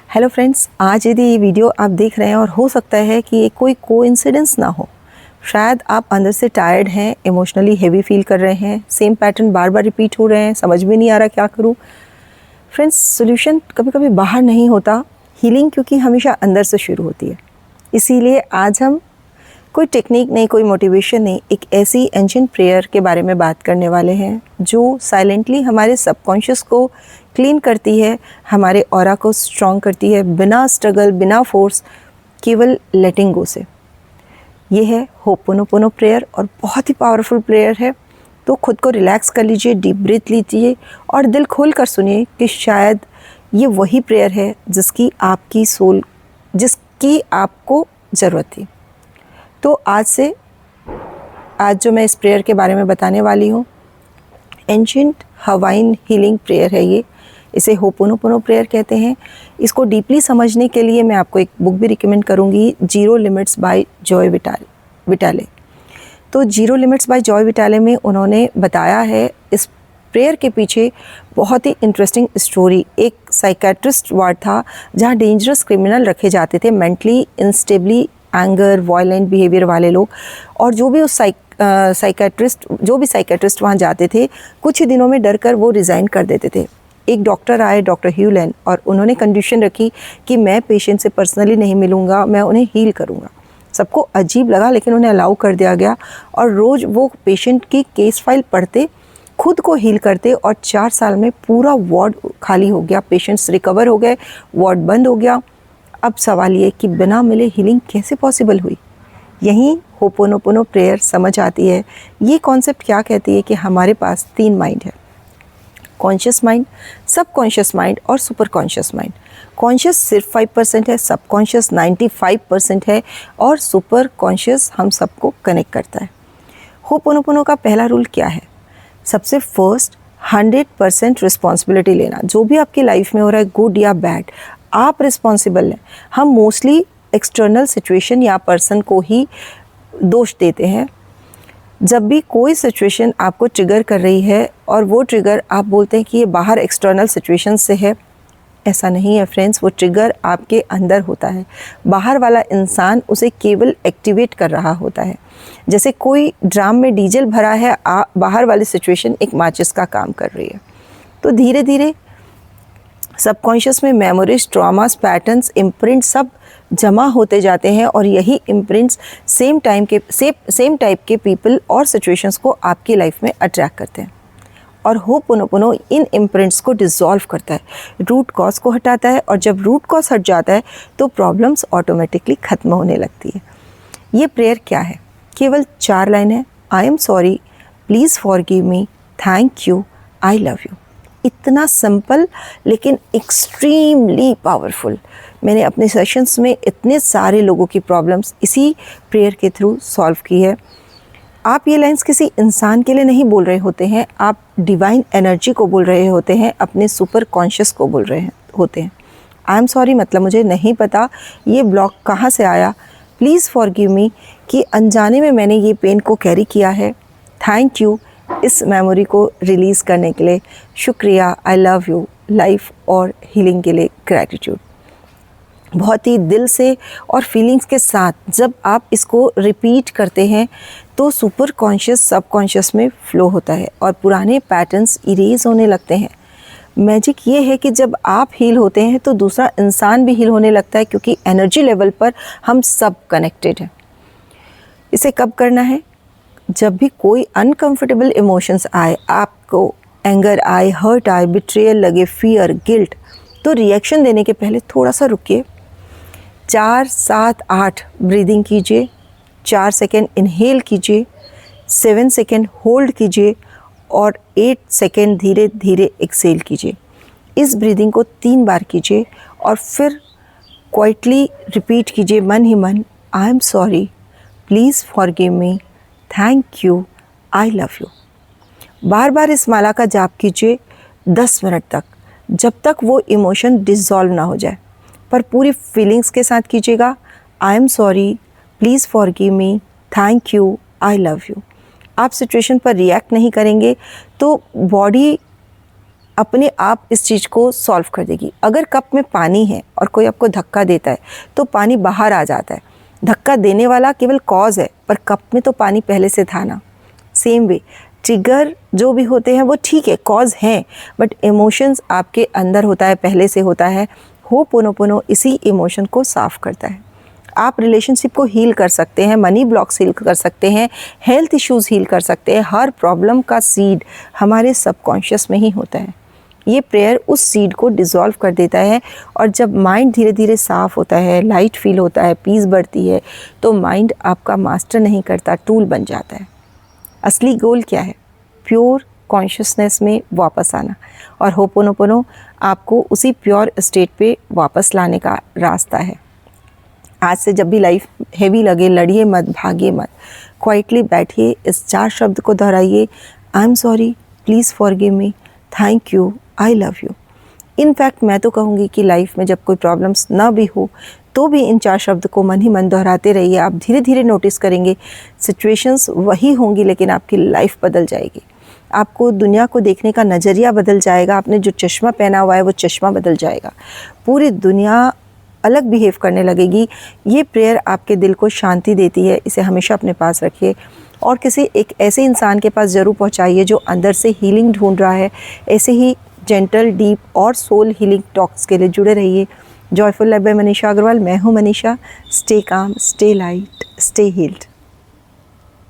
Hello friends, आज यदि ये वीडियो आप देख रहे हैं और हो सकता है कि ये कोई कोइंसिडेंस ना हो, शायद आप अंदर से टायर्ड हैं, इमोशनली हेवी फील कर रहे हैं, सेम पैटर्न बार बार रिपीट हो रहे हैं, समझ में नहीं आ रहा क्या करूं। फ्रेंड्स, सॉल्यूशन कभी कभी बाहर नहीं होता, हीलिंग क्योंकि हमेशा अंदर से शुरू होती है। इसीलिए आज हम कोई टेक्निक नहीं, कोई मोटिवेशन नहीं, एक ऐसी एंशिएंट प्रेयर के बारे में बात करने वाले हैं जो साइलेंटली हमारे सबकॉन्शियस को क्लीन करती है, हमारे ऑरा को स्ट्रॉन्ग करती है, बिना स्ट्रगल, बिना फोर्स, केवल लेटिंग गो से। ये है होपोनोपोनो प्रेयर और बहुत ही पावरफुल प्रेयर है। तो खुद को रिलैक्स कर लीजिए, डीप ब्रीथ लीजिए और दिल खोल कर सुनिए कि शायद ये वही प्रेयर है जिसकी आपको ज़रूरत थी। तो आज जो मैं इस प्रेयर के बारे में बताने वाली हूँ, एंशिएंट हवाइन हीलिंग प्रेयर है ये। इसे होपोनोपोनो प्रेयर कहते हैं। इसको डीपली समझने के लिए मैं आपको एक बुक भी रिकमेंड करूँगी, जीरो लिमिट्स बाय जॉय विटाले। तो जीरो लिमिट्स बाय जॉय विटाले में उन्होंने बताया है इस प्रेयर के पीछे बहुत ही इंटरेस्टिंग स्टोरी। एक साइकेट्रिस्ट वार्ड था जहाँ डेंजरस क्रिमिनल रखे जाते थे, मेंटली इनस्टेबली, एंगर, वायलेंट बिहेवियर वाले लोग। और जो भी साइकेट्रिस्ट वहाँ जाते थे, कुछ ही दिनों में डर कर वो रिज़ाइन कर देते थे। एक डॉक्टर आए, डॉक्टर ह्यूलेन, और उन्होंने कंडीशन रखी कि मैं पेशेंट से पर्सनली नहीं मिलूँगा, मैं उन्हें हील करूँगा। सबको अजीब लगा लेकिन उन्हें अलाउ कर दिया गया और रोज़ वो पेशेंट की केस फाइल पढ़ते, खुद को हील करते और 4 साल में पूरा वार्ड खाली हो गया, पेशेंट्स रिकवर हो गए, वार्ड बंद हो गया। अब सवाल ये कि बिना मिले हीलिंग कैसे पॉसिबल हुई? यहीं होपोनोपोनो प्रेयर समझ आती है। ये कॉन्सेप्ट क्या कहती है कि हमारे पास 3 माइंड है, कॉन्शियस माइंड, सबकॉन्शियस माइंड और सुपर कॉन्शियस माइंड। कॉन्शियस सिर्फ 5% है, सबकॉन्शियस 95% है और सुपर कॉन्शियस हम सबको कनेक्ट करता है। होपोनोपोनो का पहला रूल क्या है? सबसे फर्स्ट 100% रिस्पॉन्सिबिलिटी लेना। जो भी आपकी लाइफ में हो रहा है, गुड या बैड, आप रिस्पॉन्सिबल हैं। हम मोस्टली एक्सटर्नल सिचुएशन या पर्सन को ही दोष देते हैं। जब भी कोई सिचुएशन आपको ट्रिगर कर रही है और वो ट्रिगर आप बोलते हैं कि ये बाहर एक्सटर्नल सिचुएशन से है, ऐसा नहीं है फ्रेंड्स। वो ट्रिगर आपके अंदर होता है, बाहर वाला इंसान उसे केवल एक्टिवेट कर रहा होता है। जैसे कोई ड्राम में डीजल भरा है, बाहर वाली सिचुएशन एक माचिस का काम कर रही है। तो धीरे धीरे सबकॉन्शियस में मेमोरीज, ट्रॉमास, पैटर्न्स, इम्प्रिंट सब जमा होते जाते हैं और यही इम्प्रिंट्स सेम टाइप के पीपल और सिचुएशंस को आपकी लाइफ में अट्रैक्ट करते हैं। और होपोनोपोनो इन इम्प्रिंट्स को डिसॉल्व करता है, रूट कॉज को हटाता है, और जब रूट कॉज हट जाता है तो प्रॉब्लम्स ऑटोमेटिकली ख़त्म होने लगती है। ये प्रेयर क्या है? केवल 4 लाइन है। आई am sorry, please forgive me, thank you, I love you. इतना सिंपल लेकिन एक्सट्रीमली पावरफुल। मैंने अपने सेशंस में इतने सारे लोगों की प्रॉब्लम्स इसी प्रेयर के थ्रू सॉल्व की है। आप ये लाइंस किसी इंसान के लिए नहीं बोल रहे होते हैं, आप डिवाइन एनर्जी को बोल रहे होते हैं, अपने सुपर कॉन्शियस को बोल रहे होते हैं। आई एम सॉरी मतलब मुझे नहीं पता ये ब्लॉक कहाँ से आया, प्लीज़ फॉरगिव मी कि अनजाने में मैंने ये पेन को कैरी किया है, थैंक यू इस मेमोरी को रिलीज़ करने के लिए, शुक्रिया, आई लव यू, लाइफ और हीलिंग के लिए ग्रैटिट्यूड। बहुत ही दिल से और फीलिंग्स के साथ जब आप इसको रिपीट करते हैं तो सुपर कॉन्शियस सबकॉन्शियस में फ़्लो होता है और पुराने पैटर्न्स इरेज होने लगते हैं। मैजिक ये है कि जब आप हील होते हैं तो दूसरा इंसान भी हील होने लगता है, क्योंकि एनर्जी लेवल पर हम सब कनेक्टेड हैं। इसे कब करना है? जब भी कोई अनकंफर्टेबल इमोशंस आए, आपको एंगर आए, हर्ट आए, बिट्रेयल लगे, फियर, गिल्ट, तो रिएक्शन देने के पहले थोड़ा सा रुकिए। 4, 7, 8 ब्रीदिंग कीजिए, 4 सेकेंड इनहेल कीजिए, 7 सेकेंड होल्ड कीजिए और 8 सेकेंड धीरे धीरे एक्सेल कीजिए। इस ब्रीदिंग को 3 बार कीजिए और फिर क्वाइटली रिपीट कीजिए मन ही मन, I am sorry, please forgive me, thank you, I love you. बार बार इस माला का जाप कीजिए 10 मिनट तक, जब तक वो इमोशन डिसॉल्व ना हो जाए। पर पूरी फीलिंग्स के साथ कीजिएगा, आई am sorry, please forgive me, thank you, I love you. आप सिचुएशन पर रिएक्ट नहीं करेंगे तो बॉडी अपने आप इस चीज़ को सॉल्व कर देगी। अगर कप में पानी है और कोई आपको धक्का देता है तो पानी बाहर आ जाता है। धक्का देने वाला केवल कॉज है, पर कप में तो पानी पहले से था ना। सेम वे ट्रिगर जो भी होते हैं वो ठीक है, कॉज हैं, बट इमोशंस आपके अंदर होता है, पहले से होता है। होपोनोपोनो इसी इमोशन को साफ़ करता है। आप रिलेशनशिप को हील कर सकते हैं, मनी ब्लॉक्स हील कर सकते हैं, हेल्थ इश्यूज़ हील कर सकते हैं। हर प्रॉब्लम का सीड हमारे सबकॉन्शियस में ही होता है। ये प्रेयर उस सीड को डिसॉल्व कर देता है, और जब माइंड धीरे धीरे साफ़ होता है, लाइट फील होता है, पीस बढ़ती है, तो माइंड आपका मास्टर नहीं करता, टूल बन जाता है। असली गोल क्या है? प्योर कॉन्शियसनेस में वापस आना, और होपोनोपोनो आपको उसी प्योर स्टेट पे वापस लाने का रास्ता है। आज से जब भी लाइफ हेवी लगे, लड़िए मत, भागिए मत, क्वाइटली बैठिए, इस 4 शब्द को दोहराइए, I am sorry, please forgive me, thank you, I love you. In fact मैं तो कहूँगी कि लाइफ में जब कोई प्रॉब्लम्स ना भी हो तो भी इन 4 शब्द को मन ही मन दोहराते रहिए। आप धीरे धीरे नोटिस करेंगे सिचुएशंस वही होंगी, लेकिन आपकी लाइफ बदल जाएगी। आपको दुनिया को देखने का नज़रिया बदल जाएगा। आपने जो चश्मा पहना हुआ है वो चश्मा बदल जाएगा। पूरी दुनिया अलग बिहेव करने लगेगी। ये प्रेयर आपके दिल को शांति देती है। इसे हमेशा अपने पास रखिए और किसी एक ऐसे इंसान के पास ज़रूर पहुंचाइए जो अंदर से हीलिंग ढूंढ रहा है। ऐसे ही जेंटल, डीप और सोल हीलिंग टॉक्स के लिए जुड़े रहिए। Joyful life by Manisha Agarwal. मैं हूँ Manisha. Stay calm, stay light, stay heeled.